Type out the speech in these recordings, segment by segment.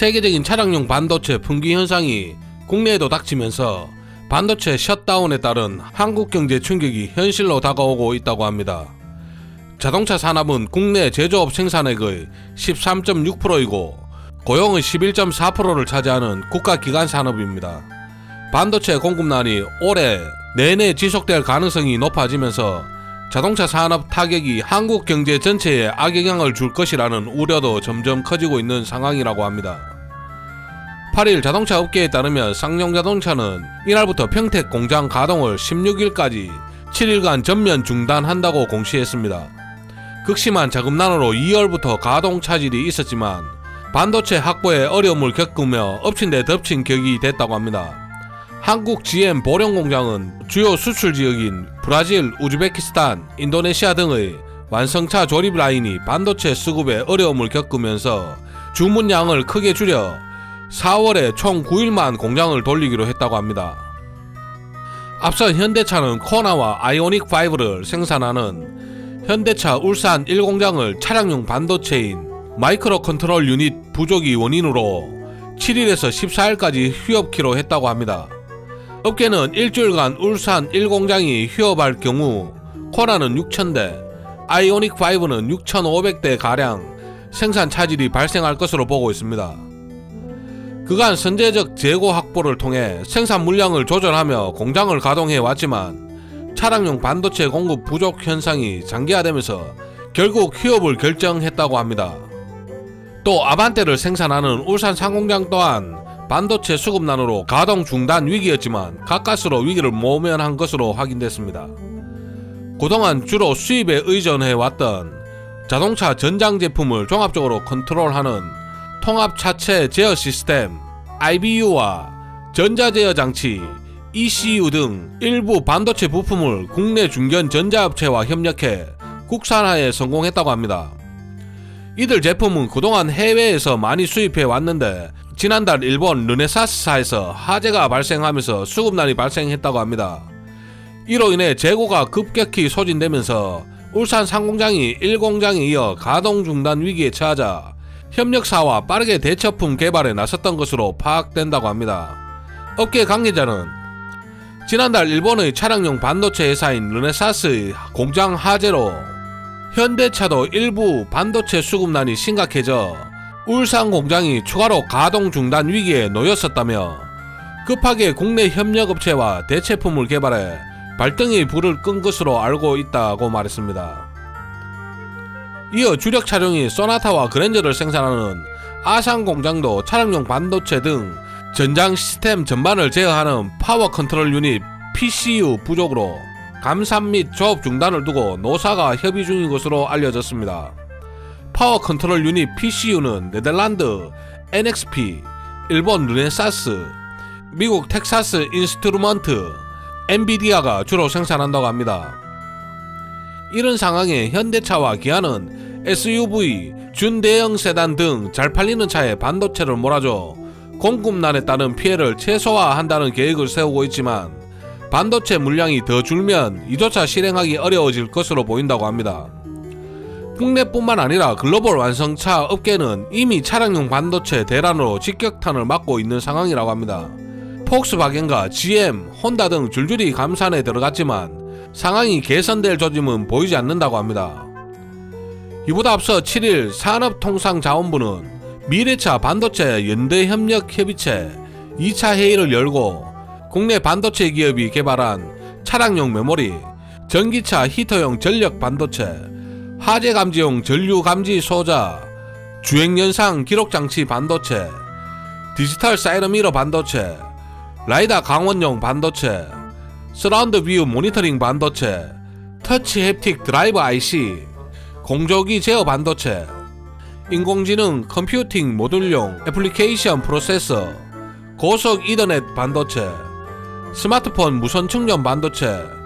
세계적인 차량용 반도체 품귀 현상이 국내에도 닥치면서 반도체 셧다운에 따른 한국 경제 충격이 현실로 다가오고 있다고 합니다. 자동차 산업은 국내 제조업 생산액의 13.6%이고 고용의 11.4%를 차지하는 국가기관 산업입니다. 반도체 공급난이 올해 내내 지속될 가능성이 높아지면서 자동차 산업 타격이 한국 경제 전체에 악영향을 줄 것이라는 우려도 점점 커지고 있는 상황이라고 합니다. 8일 자동차 업계에 따르면 쌍용자동차는 이날부터 평택 공장 가동을 16일까지 7일간 전면 중단한다고 공시했습니다. 극심한 자금난으로 2월부터 가동 차질이 있었지만 반도체 확보에 어려움을 겪으며 엎친 데 덮친 격이 됐다고 합니다. 한국 GM 보령 공장은 주요 수출 지역인 브라질, 우즈베키스탄, 인도네시아 등의 완성차 조립 라인이 반도체 수급에 어려움을 겪으면서 주문량을 크게 줄여 4월에 총 9일만 공장을 돌리기로 했다고 합니다. 앞서 현대차는 코나와 아이오닉5를 생산하는 현대차 울산 1공장을 차량용 반도체인 마이크로 컨트롤 유닛 부족이 원인으로 7일에서 14일까지 휴업키로 했다고 합니다. 업계는 일주일간 울산 1공장이 휴업할 경우 코나는 6,000대, 아이오닉5는 6,500대 가량 생산 차질이 발생할 것으로 보고 있습니다. 그간 선제적 재고 확보를 통해 생산 물량을 조절하며 공장을 가동해 왔지만 차량용 반도체 공급 부족 현상이 장기화되면서 결국 휴업을 결정했다고 합니다. 또 아반떼를 생산하는 울산 상공장 또한 반도체 수급난으로 가동 중단 위기였지만 가까스로 위기를 모면한 것으로 확인됐습니다. 그동안 주로 수입에 의존해왔던 자동차 전장 제품을 종합적으로 컨트롤하는 통합 차체 제어 시스템 IBU와 전자제어 장치 ECU 등 일부 반도체 부품을 국내 중견 전자업체와 협력해 국산화에 성공했다고 합니다. 이들 제품은 그동안 해외에서 많이 수입해 왔는데 지난달 일본 르네사스사에서 화재가 발생하면서 수급난이 발생했다고 합니다. 이로 인해 재고가 급격히 소진되면서 울산 상공장이 1공장에 이어 가동 중단 위기에 처하자 협력사와 빠르게 대처품 개발에 나섰던 것으로 파악된다고 합니다. 업계 관계자는 지난달 일본의 차량용 반도체 회사인 르네사스의 공장 화재로 현대차도 일부 반도체 수급난이 심각해져 울산 공장이 추가로 가동 중단 위기에 놓였었다며 급하게 국내 협력업체와 대체품을 개발해 발등에 불을 끈 것으로 알고 있다고 말했습니다. 이어 주력 차종인 소나타와 그랜저를 생산하는 아산 공장도 차량용 반도체 등 전장 시스템 전반을 제어하는 파워 컨트롤 유닛 PCU 부족으로 감산 및 조업 중단을 두고 노사가 협의 중인 것으로 알려졌습니다. 파워 컨트롤 유닛 PCU는 네덜란드 NXP, 일본 르네사스, 미국 텍사스 인스트루먼트, 엔비디아가 주로 생산한다고 합니다. 이런 상황에 현대차와 기아는 SUV, 준대형 세단 등 잘 팔리는 차에 반도체를 몰아줘 공급난에 따른 피해를 최소화한다는 계획을 세우고 있지만 반도체 물량이 더 줄면 이조차 실행하기 어려워질 것으로 보인다고 합니다. 국내뿐만 아니라 글로벌 완성차 업계는 이미 차량용 반도체 대란으로 직격탄을 맞고 있는 상황이라고 합니다. 폭스바겐과 GM, 혼다 등 줄줄이 감산에 들어갔지만 상황이 개선될 조짐은 보이지 않는다고 합니다. 이보다 앞서 7일 산업통상자원부는 미래차 반도체 연대협력협의체 2차 회의를 열고 국내 반도체 기업이 개발한 차량용 메모리, 전기차 히터용 전력 반도체, 화재 감지용 전류 감지 소자, 주행 연상 기록 장치 반도체, 디지털 사이드미러 반도체, 라이다 강원용 반도체, 서라운드 뷰 모니터링 반도체, 터치 햅틱 드라이브 IC, 공조기 제어 반도체, 인공지능 컴퓨팅 모듈용 애플리케이션 프로세서, 고속 이더넷 반도체, 스마트폰 무선 충전 반도체,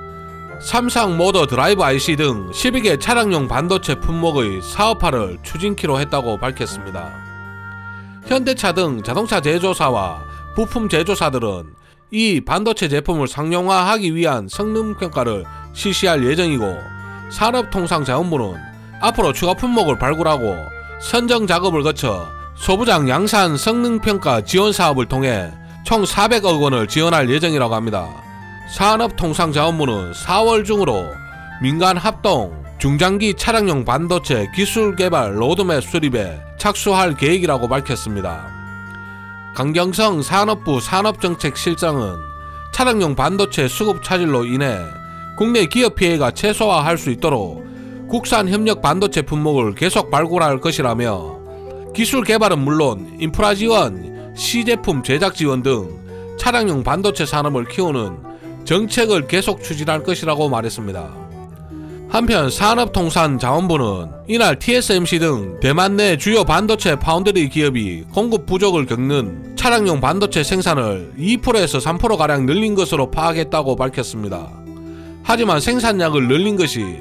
삼성 모더 드라이브 IC 등 12개 차량용 반도체 품목의 사업화를 추진키로 했다고 밝혔습니다. 현대차 등 자동차 제조사와 부품 제조사들은 이 반도체 제품을 상용화하기 위한 성능평가를 실시할 예정이고 산업통상자원부는 앞으로 추가 품목을 발굴하고 선정 작업을 거쳐 소부장 양산 성능평가 지원사업을 통해 총 400억 원을 지원할 예정이라고 합니다. 산업통상자원부는 4월 중으로 민간 합동 중장기 차량용 반도체 기술 개발 로드맵 수립에 착수할 계획이라고 밝혔습니다. 강경성 산업부 산업정책실장은 차량용 반도체 수급 차질로 인해 국내 기업 피해가 최소화할 수 있도록 국산 협력 반도체 품목을 계속 발굴할 것이라며 기술 개발은 물론 인프라 지원, 시제품 제작 지원 등 차량용 반도체 산업을 키우는 정책을 계속 추진할 것이라고 말했습니다. 한편 산업통상자원부는 이날 TSMC 등 대만 내 주요 반도체 파운드리 기업이 공급 부족을 겪는 차량용 반도체 생산을 2%에서 3%가량 늘린 것으로 파악했다고 밝혔습니다. 하지만 생산량을 늘린 것이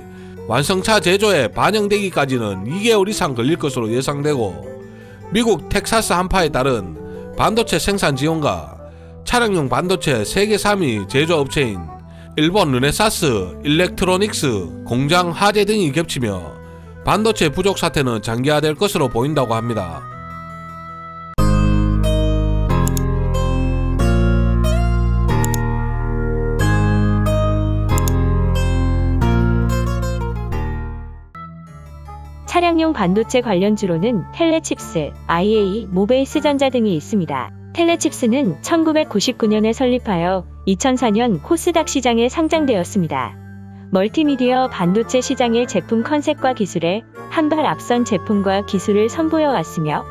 완성차 제조에 반영되기까지는 2개월 이상 걸릴 것으로 예상되고, 미국 텍사스 한파에 따른 반도체 생산 지원과 차량용 반도체 세계 3위 제조업체인 일본 르네사스 일렉트로닉스 공장 화재 등이 겹치며 반도체 부족 사태는 장기화될 것으로 보인다고 합니다. 차량용 반도체 관련주로는 텔레칩스, IA, 모베이스전자 등이 있습니다. 텔레칩스는 1999년에 설립하여 2004년 코스닥 시장에 상장되었습니다. 멀티미디어 반도체 시장의 제품 컨셉과 기술에 한 발 앞선 제품과 기술을 선보여 왔으며,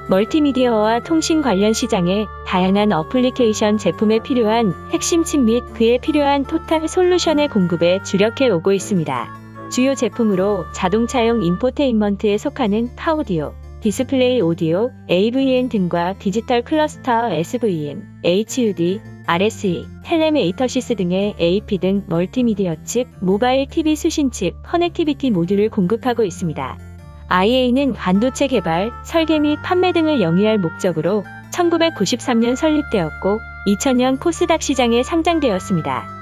멀티미디어와 통신 관련 시장에 다양한 어플리케이션 제품에 필요한 핵심 칩 및 그에 필요한 토탈 솔루션의 공급에 주력해 오고 있습니다. 주요 제품으로 자동차용 인포테인먼트에 속하는 파오디오, 디스플레이 오디오, AVN 등과 디지털 클러스터 SVM, HUD, RSE, 텔레메이터시스 등의 AP 등 멀티미디어 칩, 모바일 TV 수신 칩, 커넥티비티 모듈을 공급하고 있습니다. IA는 반도체 개발, 설계 및 판매 등을 영위할 목적으로 1993년 설립되었고 2000년 코스닥 시장에 상장되었습니다.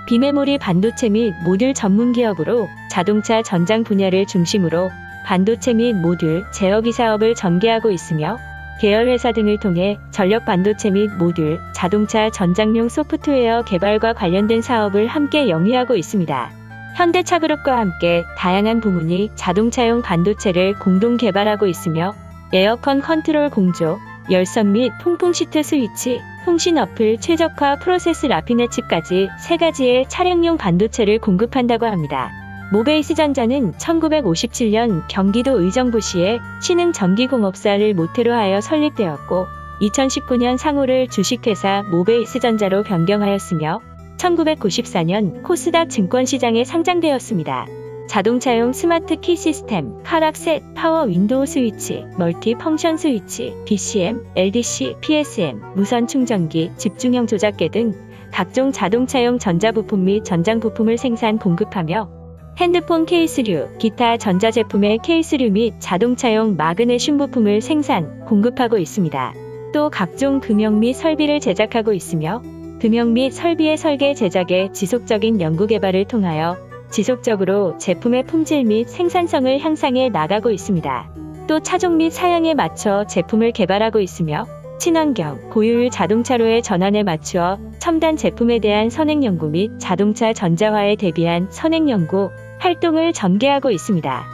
비메모리 반도체 및 모듈 전문 기업으로 자동차 전장 분야를 중심으로 반도체 및 모듈, 제어기 사업을 전개하고 있으며, 계열 회사 등을 통해 전력 반도체 및 모듈, 자동차 전장용 소프트웨어 개발과 관련된 사업을 함께 영위하고 있습니다. 현대차그룹과 함께 다양한 부문이 자동차용 반도체를 공동 개발하고 있으며, 에어컨 컨트롤 공조, 열선 및 통풍 시트 스위치, 통신 어플 최적화 프로세스 라피네 칩까지 3가지의 차량용 반도체를 공급한다고 합니다. 모베이스전자는 1957년 경기도 의정부시에 신흥전기공업사를 모태로 하여 설립되었고 2019년 상호를 주식회사 모베이스전자로 변경하였으며 1994년 코스닥 증권시장에 상장되었습니다. 자동차용 스마트 키 시스템, 카락셋, 파워 윈도우 스위치, 멀티 펑션 스위치, BCM, LDC, PSM, 무선 충전기, 집중형 조작계 등 각종 자동차용 전자부품 및 전장부품을 생산 공급하며 핸드폰 케이스류, 기타 전자제품의 케이스류 및 자동차용 마그네슘 부품을 생산, 공급하고 있습니다. 또 각종 금형 및 설비를 제작하고 있으며 금형 및 설비의 설계 제작에 지속적인 연구개발을 통하여 지속적으로 제품의 품질 및 생산성을 향상해 나가고 있습니다. 또 차종 및 사양에 맞춰 제품을 개발하고 있으며 친환경, 고효율 자동차로의 전환에 맞추어 첨단 제품에 대한 선행연구 및 자동차 전자화에 대비한 선행연구 활동을 전개하고 있습니다.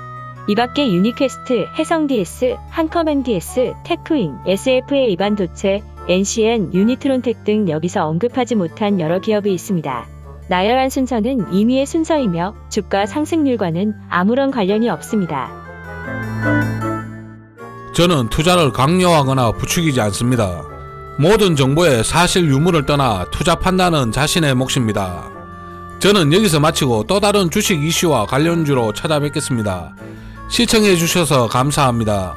이 밖에 유니퀘스트, 해성DS, 한컴앤DS, 테크윙, SFA 반도체, NCN, 유니트론텍 등 여기서 언급하지 못한 여러 기업이 있습니다. 나열한 순서는 임의의 순서이며 주가 상승률과는 아무런 관련이 없습니다. 저는 투자를 강요하거나 부추기지 않습니다. 모든 정보의 사실 유무를 떠나 투자 판단은 자신의 몫입니다. 저는 여기서 마치고 또 다른 주식 이슈와 관련주로 찾아뵙겠습니다. 시청해주셔서 감사합니다.